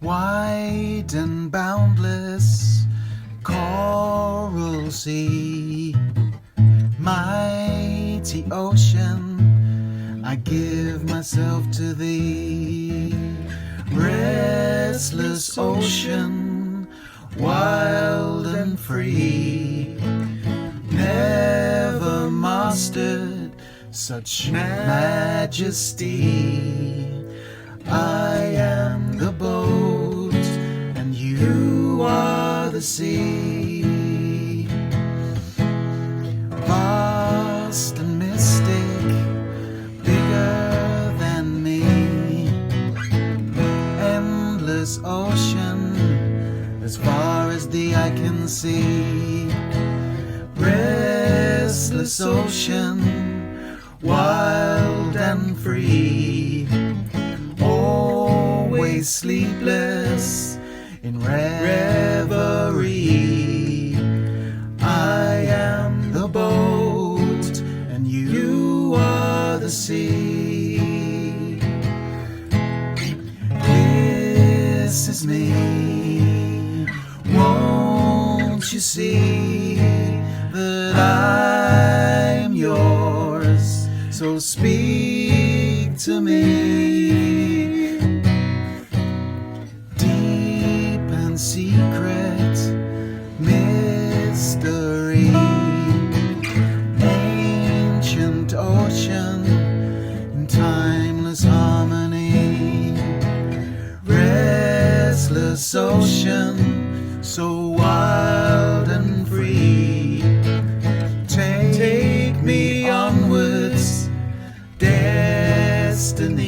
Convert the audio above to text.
Wide and boundless coral sea, mighty ocean, I give myself to thee. Restless ocean, wild and free, never mastered such majesty. I am the boat and you are the sea. Vast and mystic, bigger than me, endless ocean as far as the eye can see. Restless ocean, wild and free, always sleepless in reverie. I am the boat and you are the sea. This is me, won't you see that I am yours? So speak to me. Deep and secret mystery, ancient ocean in timeless harmony. Restless ocean, so wild and free. Take me onwards, destiny.